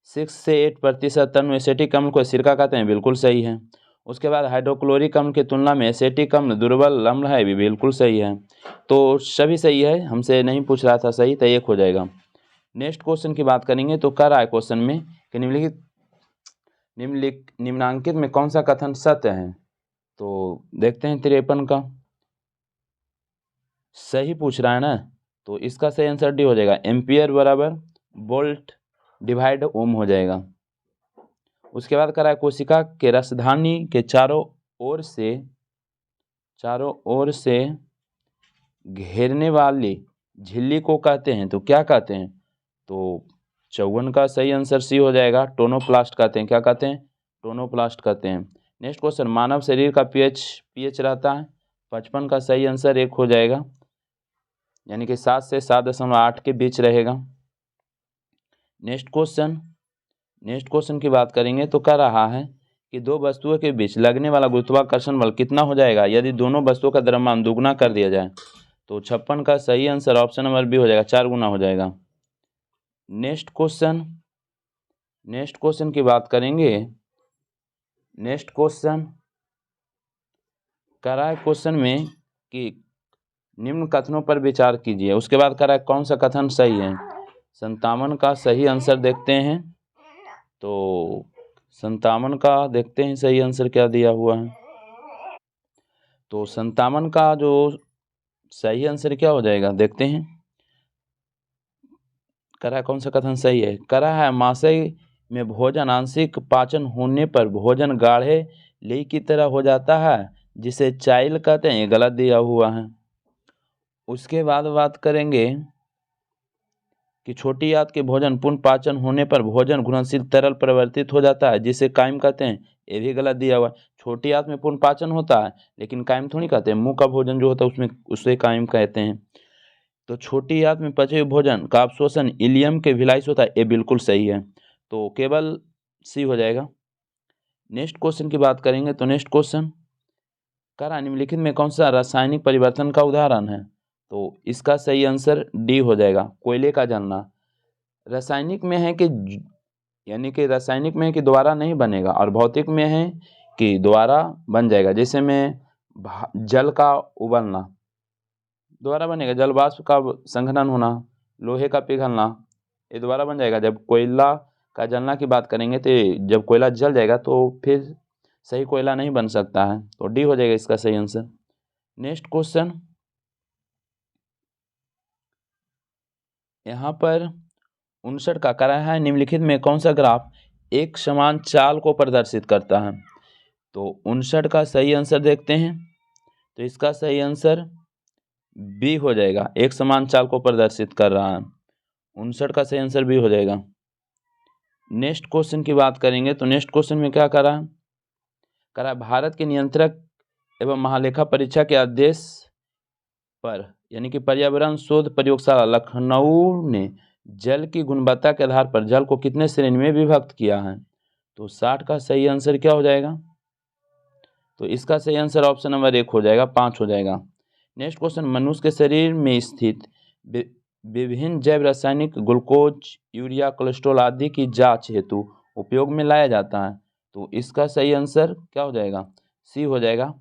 6 से 8% तनु एसिटिक अम्ल को सिरका कहते हैं, बिल्कुल सही है। उसके बाद हाइड्रोक्लोरिक अम्ल की तुलना में एसिटिक अम्ल दुर्बल अम्ल है, भी बिल्कुल सही है। तो सभी सही है, हमसे नहीं पूछ रहा था सही, तो 1 हो जाएगा। नेक्स्ट क्वेश्चन की बात करेंगे तो कह रहा है क्वेश्चन में कि निम्नांकित में कौन सा कथन सत्य है? तो देखते हैं 53 का सही पूछ रहा है ना, तो इसका सही आंसर डी हो जाएगा, एम्पियर बराबर वोल्ट डिवाइड ओम हो जाएगा। उसके बाद करा है कोशिका के रसधानी के चारों ओर से घेरने वाली झिल्ली को कहते हैं, तो क्या कहते हैं? तो 54 का सही आंसर सी हो जाएगा, टोनोप्लास्ट कहते हैं। क्या कहते हैं? टोनोप्लास्ट कहते हैं। नेक्स्ट क्वेश्चन मानव शरीर का पीएच रहता है, 55 का सही आंसर 1 हो जाएगा, यानी कि 7 से 7.8 के बीच रहेगा। नेक्स्ट क्वेश्चन की बात करेंगे तो कह रहा है कि दो वस्तुओं के बीच लगने वाला गुरुत्वाकर्षण बल कितना हो जाएगा यदि दोनों वस्तुओं का द्रव्यमान दुगुना कर दिया जाए? तो 56 का सही आंसर ऑप्शन नंबर बी हो जाएगा, 4 गुना हो जाएगा। नेक्स्ट क्वेश्चन की बात करेंगे। नेक्स्ट क्वेश्चन कह रहा है क्वेश्चन में कि निम्न कथनों पर विचार कीजिए। उसके बाद कह रहा है कौन सा कथन सही है? 57 का सही आंसर देखते हैं। तो 57 का देखते हैं सही आंसर क्या दिया हुआ है। तो 57 का जो सही आंसर क्या हो जाएगा देखते हैं। कह रहा है कौन सा कथन सही है? कह रहा है महाशय में भोजन आंशिक पाचन होने पर भोजन गाढ़े लेई की तरह हो जाता है, जिसे चाइल कहते हैं, ये गलत दिया हुआ है। उसके बाद बात करेंगे कि छोटी आंत के भोजन पूर्ण पाचन होने पर भोजन घुलनशील तरल परिवर्तित हो जाता है, जिसे कायम कहते हैं, ये भी गलत दिया हुआ है। छोटी आंत में पूर्ण पाचन होता है, लेकिन कायम थोड़ी कहते हैं। मुंह का भोजन जो होता है उसमें उसे कायम कहते हैं। तो छोटी आंत में पचे हुए भोजन का अवशोषण इलियम के भिलाई से होता है, ये बिल्कुल सही है। तो केवल सी हो जाएगा। नेक्स्ट क्वेश्चन की बात करेंगे तो नेक्स्ट क्वेश्चन कह रहा है निम्नलिखित में कौन सा रासायनिक परिवर्तन का उदाहरण है? तो इसका सही आंसर डी हो जाएगा, कोयले का जलना। रासायनिक में है कि यानी कि रासायनिक में है कि दोबारा नहीं बनेगा, और भौतिक में है कि दोबारा बन जाएगा। जैसे में जल का उबलना दोबारा बनेगा, जल वाष्प का संघनन होना, लोहे का पिघलना, ये दोबारा बन जाएगा। जब कोयला का जलना की बात करेंगे तो जब कोयला जल जाएगा तो फिर सही कोयला नहीं बन सकता है, तो डी हो जाएगा इसका सही आंसर। नेक्स्ट क्वेश्चन यहाँ पर 59 का कह रहा है निम्नलिखित में कौन सा ग्राफ एक समान चाल को प्रदर्शित करता है? तो 59 का सही आंसर देखते हैं। तो इसका सही आंसर बी हो जाएगा, एक समान चाल को प्रदर्शित कर रहा है। 59 का सही आंसर बी हो जाएगा। नेक्स्ट क्वेश्चन की बात करेंगे तो नेक्स्ट क्वेश्चन में क्या करा भारत के नियंत्रक एवं महालेखा परीक्षा के आदेश पर यानी कि पर्यावरण शोध प्रयोगशाला लखनऊ ने जल की गुणवत्ता के आधार पर जल को कितने श्रेणी में विभक्त किया है? तो 60 का सही आंसर क्या हो जाएगा? तो इसका सही आंसर ऑप्शन नंबर 1 हो जाएगा, 5 हो जाएगा। नेक्स्ट क्वेश्चन, मनुष्य के शरीर में स्थित विभिन्न जैव रासायनिक ग्लूकोज, यूरिया, कोलेस्ट्रॉल आदि की जांच हेतु उपयोग में लाया जाता है। तो इसका सही आंसर क्या हो जाएगा? सी हो जाएगा,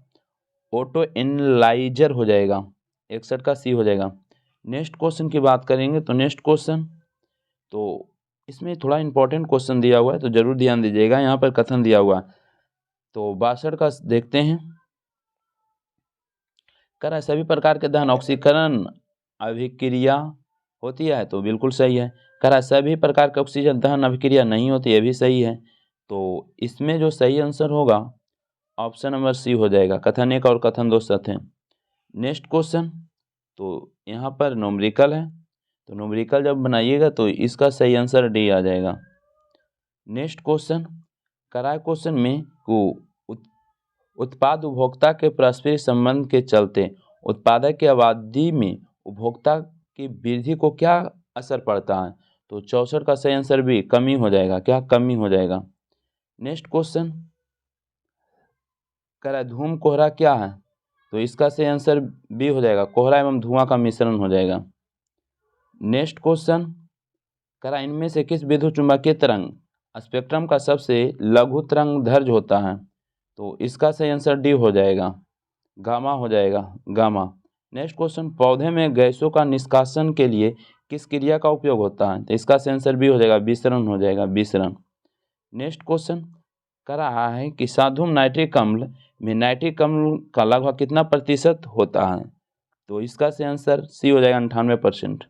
ऑटो एनालाइजर हो जाएगा। 61 का सी हो जाएगा। नेक्स्ट क्वेश्चन की बात करेंगे तो नेक्स्ट क्वेश्चन तो इसमें थोड़ा इंपॉर्टेंट क्वेश्चन दिया हुआ है तो जरूर ध्यान दीजिएगा। यहाँ पर कथन दिया हुआ है तो 62 का देखते हैं। कह सभी प्रकार के दहन ऑक्सीकरण अभिक्रिया होती है, तो बिल्कुल सही है। कह सभी प्रकार के ऑक्सीजन दहन अभिक्रिया नहीं होती, ये भी सही है। तो इसमें जो सही आंसर होगा ऑप्शन नंबर सी हो जाएगा। कथन 1 और कथन 2 सत्य हैं। नेक्स्ट क्वेश्चन तो यहाँ पर न्यूमेरिकल है, तो न्यूमेरिकल जब बनाइएगा तो इसका सही आंसर डी आ जाएगा। नेक्स्ट क्वेश्चन कराए क्वेश्चन में उत्पाद उपभोक्ता के पारस्परिक संबंध के चलते उत्पादक की आबादी में उपभोक्ता की वृद्धि को क्या असर पड़ता है? तो 64 का सही आंसर भी कमी हो जाएगा। क्या कमी हो जाएगा? नेक्स्ट क्वेश्चन कह धूम कोहरा क्या है? तो इसका सही आंसर बी हो जाएगा, कोहरा एवं धुआं का मिश्रण हो जाएगा। नेक्स्ट क्वेश्चन कह इनमें से किस विद्युत चुम्बकीय तरंग स्पेक्ट्रम का सबसे लघु तरंग दैर्ध्य होता है? तो इसका सही आंसर डी हो जाएगा, गामा हो जाएगा, गामा। नेक्स्ट क्वेश्चन पौधे में गैसों का निष्कासन के लिए किस क्रिया का उपयोग होता है? तो इसका सही आंसर बी हो जाएगा, विसरण हो जाएगा, विसरण। नेक्स्ट क्वेश्चन कह रहा है कि साधुम नाइट्रिक अम्ल में नाइट्रिक अम्ल का लगभग कितना प्रतिशत होता है? तो इसका सही आंसर सी हो जाएगा, 98%।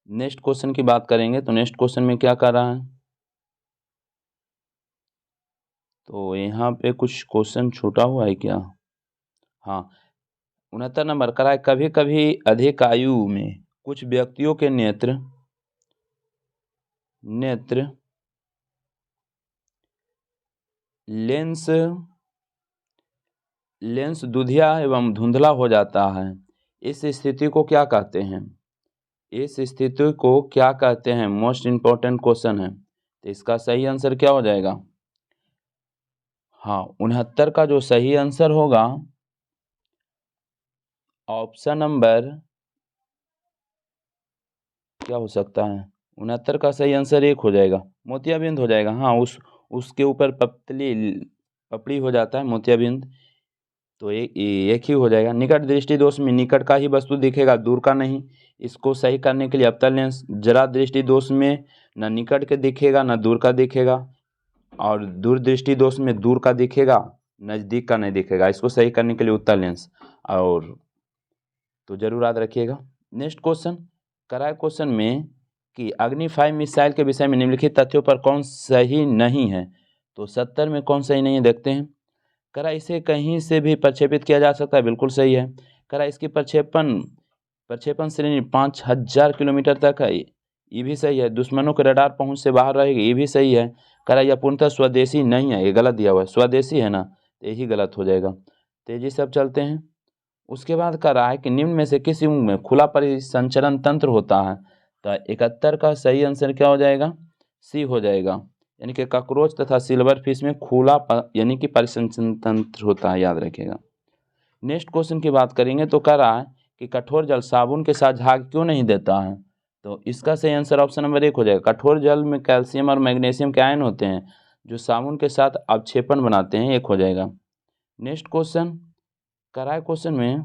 नेक्स्ट क्वेश्चन की बात करेंगे तो नेक्स्ट क्वेश्चन में क्या कर रहा है? तो यहाँ पे कुछ क्वेश्चन छूटा हुआ है क्या? हाँ, 69 नंबर करा है कभी कभी अधिक आयु में कुछ व्यक्तियों के नेत्र लेंस दुधिया एवं धुंधला हो जाता है। इस स्थिति को क्या कहते हैं? इस स्थिति को क्या कहते हैं? मोस्ट इंपॉर्टेंट क्वेश्चन है। तो इसका सही आंसर क्या हो जाएगा? हाँ, 69 का जो सही आंसर होगा ऑप्शन नंबर क्या हो सकता है? 69 का सही आंसर 1 हो जाएगा, मोतियाबिंद हो जाएगा। हाँ, उसके ऊपर पपड़ी हो जाता है मोतियाबिंद, तो एक ही हो जाएगा। निकट दृष्टि दोष में निकट का ही वस्तु दिखेगा, दूर का नहीं। इसको सही करने के लिए अवतल लेंस। जरा दृष्टि दोष में न निकट के दिखेगा न दूर का दिखेगा, और दूर दृष्टि दोष में दूर का दिखेगा, नज़दीक का नहीं दिखेगा। इसको सही करने के लिए उत्तल लेंस, और तो जरूर याद रखिएगा। नेक्स्ट क्वेश्चन कराए क्वेश्चन में कि अग्नि 5 मिसाइल के विषय में निम्नलिखित तथ्यों पर कौन सही नहीं है? तो 70 में कौन सही नहीं है देखते हैं। करा इसे कहीं से भी प्रक्षेपित किया जा सकता है, बिल्कुल सही है। करा इसकी प्रक्षेपण श्रेणी 5000 किलोमीटर तक है, ये भी सही है। दुश्मनों के रडार पहुंच से बाहर रहेगी, ये भी सही है। करा यह पूर्णतः स्वदेशी नहीं है, ये गलत दिया हुआ है। स्वदेशी है ना, तो यही गलत हो जाएगा। तेजी से अब चलते हैं। उसके बाद कह रहा है कि निम्न में से किस युग में खुला परिसंचरण तंत्र होता है? तो 71 का सही आंसर क्या हो जाएगा? सी हो जाएगा, यानी कि कॉकरोच तथा सिल्वर फिश में खुला यानी कि परिसंचरण तंत्र होता है, याद रखिएगा। नेक्स्ट क्वेश्चन की बात करेंगे तो कह रहा है कि कठोर जल साबुन के साथ झाग क्यों नहीं देता है? तो इसका सही आंसर ऑप्शन नंबर 1 हो जाएगा। कठोर जल में कैल्शियम और मैग्नीशियम के आयन होते हैं जो साबुन के साथ अवक्षेपण बनाते हैं, 1 हो जाएगा। नेक्स्ट क्वेश्चन कराए क्वेश्चन में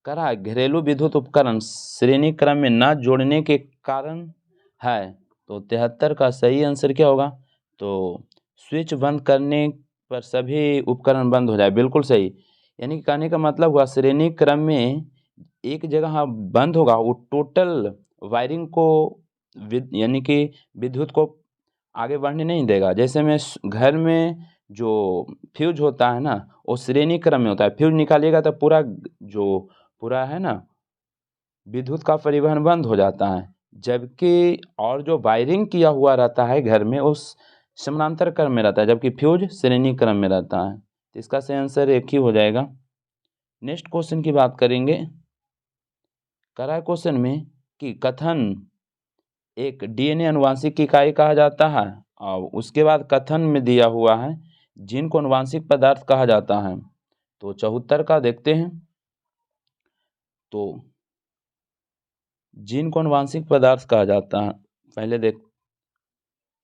करा घरेलू विद्युत उपकरण श्रेणी क्रम में न जोड़ने के कारण है। तो 73 का सही आंसर क्या होगा? तो स्विच बंद करने पर सभी उपकरण बंद हो जाए, बिल्कुल सही। यानी कि कहने का मतलब हुआ श्रेणी क्रम में एक जगह बंद होगा, वो टोटल वायरिंग को यानी कि विद्युत को आगे बढ़ने नहीं देगा। जैसे में घर में जो फ्यूज होता है ना, वो श्रेणी क्रम में होता है। फ्यूज निकालिएगा तो पूरा है ना, विद्युत का परिवहन बंद हो जाता है। जबकि और जो वायरिंग किया हुआ रहता है घर में उस समानांतर क्रम में रहता है, जबकि फ्यूज श्रेणी क्रम में रहता है। तो इसका सही आंसर एक ही हो जाएगा। नेक्स्ट क्वेश्चन की बात करेंगे। करा है क्वेश्चन में कि कथन एक डीएनए अनुवांशिक इकाई कहा जाता है, और उसके बाद कथन में दिया हुआ है जिनको अनुवांशिक पदार्थ कहा जाता है। तो 74 का देखते हैं। तो जिनको अनुवांशिक पदार्थ कहा जाता है, पहले देख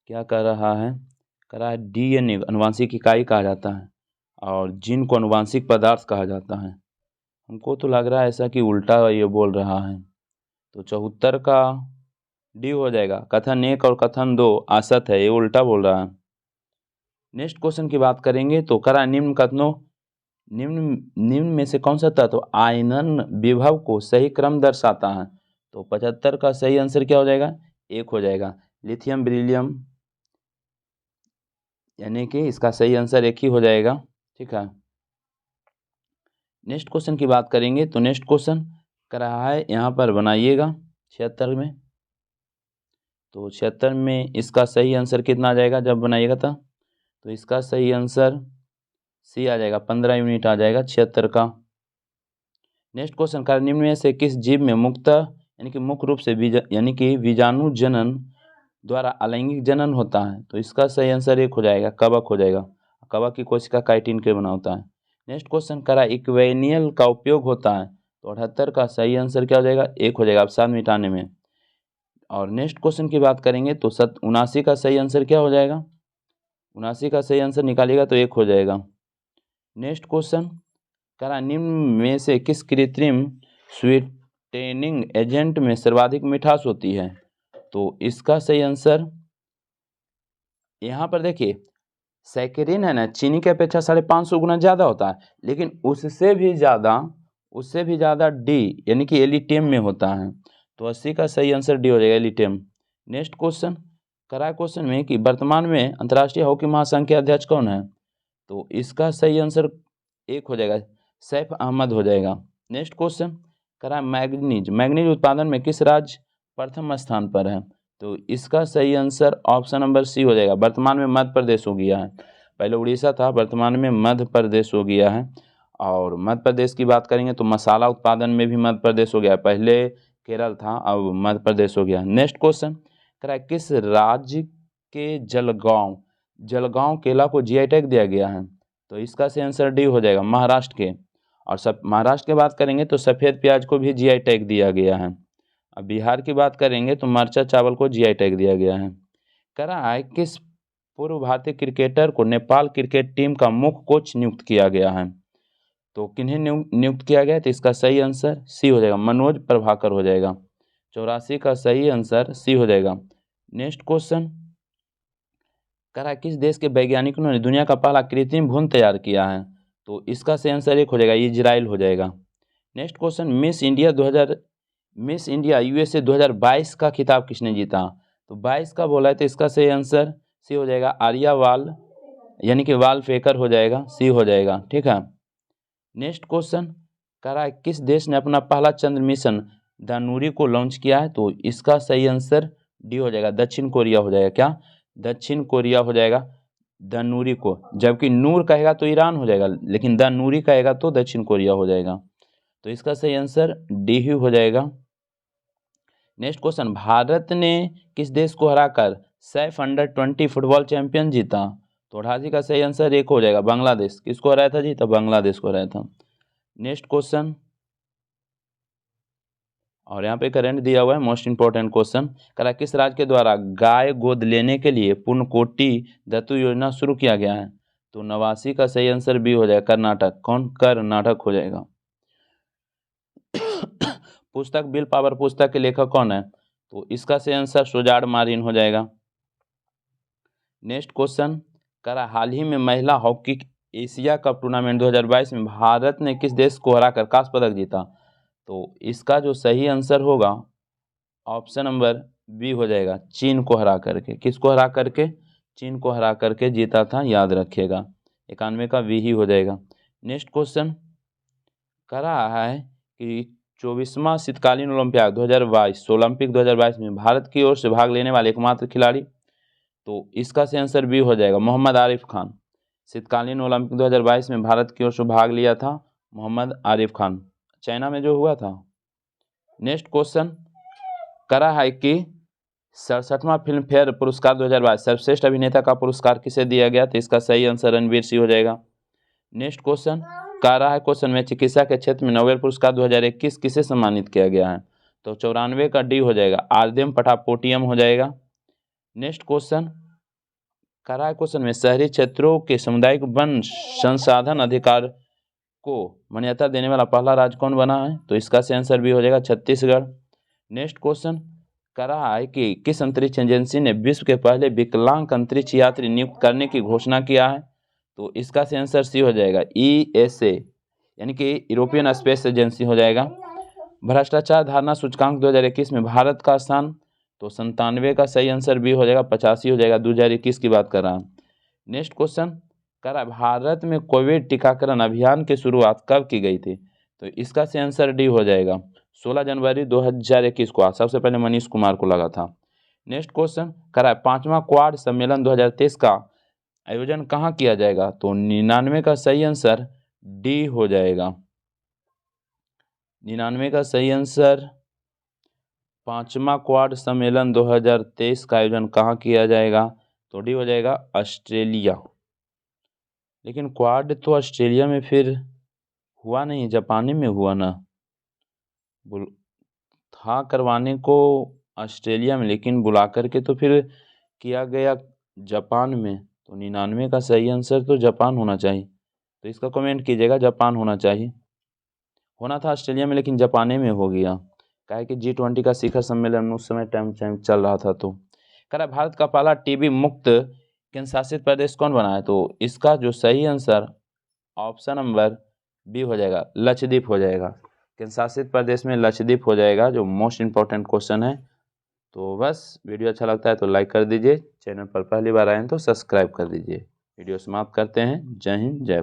क्या कर रहा है, कर रहा है डीएनए अनुवांशिक इकाई कहा जाता है, और जिनको अनुवांशिक पदार्थ कहा जाता है। हमको तो लग रहा है ऐसा कि उल्टा ये बोल रहा है। तो 74 का डी हो जाएगा। कथन 1 और कथन 2 असत है, ये उल्टा बोल रहा है। नेक्स्ट क्वेश्चन की बात करेंगे। तो करा निम्न कथनों निम्न में से कौन सा तत्व आयनन विभव को सही क्रम दर्शाता है। तो 75 का सही आंसर क्या हो जाएगा, 1 हो जाएगा, लिथियम बेरिलियम, यानी कि इसका सही आंसर 1 ही हो जाएगा। ठीक है। नेक्स्ट क्वेश्चन की बात करेंगे। तो नेक्स्ट क्वेश्चन कर रहा है, यहाँ पर बनाइएगा 76 में। तो 76 में इसका सही आंसर कितना आ जाएगा जब बनाइएगा तो इसका सही आंसर सी आ जाएगा, 15 यूनिट आ जाएगा 76 का। नेक्स्ट क्वेश्चन कर निम्न में से किस जीव में यानी कि मुख्य रूप से यानी कि बीजाणु जनन द्वारा अलैंगिक जनन होता है। तो इसका सही आंसर 1 हो जाएगा, कवक हो जाएगा। कवक की कोशिका काइटिन के बना होता है। नेक्स्ट क्वेश्चन करा इक्वेनियल का उपयोग होता है। तो 78 का सही आंसर क्या हो जाएगा, 1 हो जाएगा अवसाद मिटाने में। और नेक्स्ट क्वेश्चन की बात करेंगे। तो 79 का सही आंसर क्या हो जाएगा, 79 का सही आंसर निकालिएगा तो 1 हो जाएगा। नेक्स्ट क्वेश्चन करा निम्न में से किस कृत्रिम स्वीटेनिंग एजेंट में सर्वाधिक मिठास होती है। तो इसका सही आंसर यहाँ पर देखिए, सैकरीन है ना, चीनी की अपेक्षा 550 गुना ज़्यादा होता है, लेकिन उससे भी ज़्यादा डी यानी कि एलिटियम में होता है। तो 80 का सही आंसर डी हो जाएगा, एलिटियम। नेक्स्ट क्वेश्चन करा क्वेश्चन में कि वर्तमान में अंतर्राष्ट्रीय हॉकी महासंघ के अध्यक्ष कौन है। तो इसका सही आंसर 1 हो जाएगा, सैफ अहमद हो जाएगा। नेक्स्ट क्वेश्चन करा मैग्नीज उत्पादन में किस राज्य प्रथम स्थान पर है। तो इसका सही आंसर ऑप्शन नंबर सी हो जाएगा। वर्तमान में मध्य प्रदेश हो गया है, पहले उड़ीसा था, वर्तमान में मध्य प्रदेश हो गया है। और मध्य प्रदेश की बात करेंगे तो मसाला उत्पादन में भी मध्य प्रदेश हो गया, पहले केरल था, अब मध्य प्रदेश हो गया। नेक्स्ट क्वेश्चन करा किस राज्य के जलगांव केला को जीआई टैग दिया गया है। तो इसका सही आंसर डी हो जाएगा, महाराष्ट्र के। और महाराष्ट्र की बात करेंगे तो सफ़ेद प्याज को भी जीआई टैग दिया गया है। अब बिहार की बात करेंगे तो मरचा चावल को जीआई टैग दिया गया है। करा है किस पूर्व भारतीय क्रिकेटर को नेपाल क्रिकेट टीम का मुख्य कोच नियुक्त किया गया है। तो किन्हें नियुक्त किया गया, तो इसका सही आंसर सी हो जाएगा, मनोज प्रभाकर हो जाएगा। 84 का सही आंसर सी हो जाएगा। नेक्स्ट क्वेश्चन करा किस देश के वैज्ञानिकों ने दुनिया का पहला कृत्रिम भ्रूण तैयार किया है। तो इसका सही आंसर 1 हो जाएगा, इजराइल हो जाएगा। Next question miss India USA 2022 का खिताब किसने जीता। तो 22 का बोला है, तो इसका सही आंसर सी हो जाएगा, आर्या वाल यानी कि वाल फेकर हो जाएगा, सी हो जाएगा। ठीक है। नेक्स्ट क्वेश्चन करा किस देश ने अपना पहला चंद्र मिशन दानूरी को लॉन्च किया है। तो इसका सही आंसर डी हो जाएगा, दक्षिण कोरिया हो जाएगा। क्या, दक्षिण कोरिया हो जाएगा दानूरी को, जबकि नूर कहेगा तो ईरान हो जाएगा, लेकिन दानूरी कहेगा तो दक्षिण कोरिया हो जाएगा। तो इसका सही आंसर डी ही हो जाएगा। नेक्स्ट क्वेश्चन भारत ने किस देश को हराकर सैफ अंडर-20 फुटबॉल चैंपियन जीता। तो 88 का सही आंसर 1 हो जाएगा, बांग्लादेश। किसको हराया था जी, तो बांग्लादेश को हराया था। नेक्स्ट क्वेश्चन, और यहाँ पे करंट दिया हुआ है, मोस्ट इंपॉर्टेंट क्वेश्चन करा किस राज्य के द्वारा गाय गोद लेने के लिए पूर्णकोटि दत्तू योजना शुरू किया गया है। तो 89 का सही आंसर बी हो जाएगा, कर्नाटक। कौन, कर्नाटक हो जाएगा। पुस्तक बिल पावर पुस्तक के लेखक कौन है। तो इसका सही आंसर सुजाड़ मारिन हो जाएगा। नेक्स्ट क्वेश्चन करा हाल ही में महिला हॉकी एशिया कप टूर्नामेंट 2022 में भारत ने किस देश को हराकर कांस्य पदक जीता। तो इसका जो सही आंसर होगा ऑप्शन नंबर बी हो जाएगा, चीन को हरा करके। किसको हरा करके, चीन को हरा करके जीता था, याद रखिएगा। 91 का बी ही हो जाएगा। नेक्स्ट क्वेश्चन कह रहा है कि 24वां शीतकालीन ओलंपियाड 2022 ओलंपिक 2022 में भारत की ओर से भाग लेने वाले एकमात्र खिलाड़ी, तो इसका सही आंसर बी हो जाएगा, मोहम्मद आरिफ खान। शीतकालीन ओलंपिक 2022 में भारत की ओर से भाग लिया था मोहम्मद आरिफ खान, चाइना में जो हुआ था। नेक्स्ट क्वेश्चन करा है कि 67वां फिल्म फेयर पुरस्कार 2022 सर्वश्रेष्ठ अभिनेता का पुरस्कार किसे दिया गया, तो इसका सही आंसर रणवीर सिंह हो जाएगा। नेक्स्ट क्वेश्चन कह रहा है क्वेश्चन में चिकित्सा के क्षेत्र में नोबेल पुरस्कार 2021 किसे सम्मानित किया गया है, तो 94 का डी हो जाएगा, आर्देम पटापोटियम हो जाएगा। नेक्स्ट क्वेश्चन कह रहा है क्वेश्चन में शहरी क्षेत्रों के सामुदायिक वन संसाधन अधिकार को मान्यता देने वाला पहला राज्य कौन बना है, तो इसका सही आंसर भी हो जाएगा छत्तीसगढ़। नेक्स्ट क्वेश्चन कह रहा है कि किस अंतरिक्ष एजेंसी ने विश्व के पहले विकलांग अंतरिक्ष यात्री नियुक्त करने की घोषणा किया है, तो इसका सही आंसर सी हो जाएगा, ESA यानी कि यूरोपियन स्पेस एजेंसी हो जाएगा। भ्रष्टाचार धारणा सूचकांक 2021 में भारत का स्थान, तो 97 का सही आंसर भी हो जाएगा, 85 हो जाएगा, 2021 की बात कर रहा हूँ। नेक्स्ट क्वेश्चन कह रहा है भारत में कोविड टीकाकरण अभियान की शुरुआत कब की गई थी, तो इसका सही आंसर डी हो जाएगा, 16 जनवरी 2021 को सबसे पहले मनीष कुमार को लगा था। नेक्स्ट क्वेश्चन कह रहा है 5वां क्वाड सम्मेलन 2023 का आयोजन कहाँ किया जाएगा, तो 99 का सही आंसर डी हो जाएगा। 99 का सही आंसर 5वां क्वाड सम्मेलन 2023 का आयोजन कहाँ किया जाएगा, तो डी हो जाएगा ऑस्ट्रेलिया। लेकिन क्वाड तो ऑस्ट्रेलिया में फिर हुआ नहीं, जापान में हुआ ना, था करवाने को ऑस्ट्रेलिया में, लेकिन बुला करके तो फिर किया गया जापान में, तो 99 का सही आंसर तो जापान होना चाहिए, तो इसका कमेंट कीजिएगा, जापान होना चाहिए। होना था ऑस्ट्रेलिया में लेकिन जापान में हो गया, क्या है कि G20 का शिखर सम्मेलन उस समय टाइम चल रहा था। तो कह रहा है भारत का पहला टीबी मुक्त केंद्र शासित प्रदेश कौन बना है, तो इसका जो सही आंसर ऑप्शन नंबर बी हो जाएगा, लक्षद्वीप हो जाएगा। केंद्र शासित प्रदेश में लक्षद्वीप हो जाएगा, जो मोस्ट इंपॉर्टेंट क्वेश्चन है। तो बस वीडियो अच्छा लगता है तो लाइक कर दीजिए, चैनल पर पहली बार आए हैं तो सब्सक्राइब कर दीजिए। वीडियो समाप्त करते हैं। जय हिंद, जय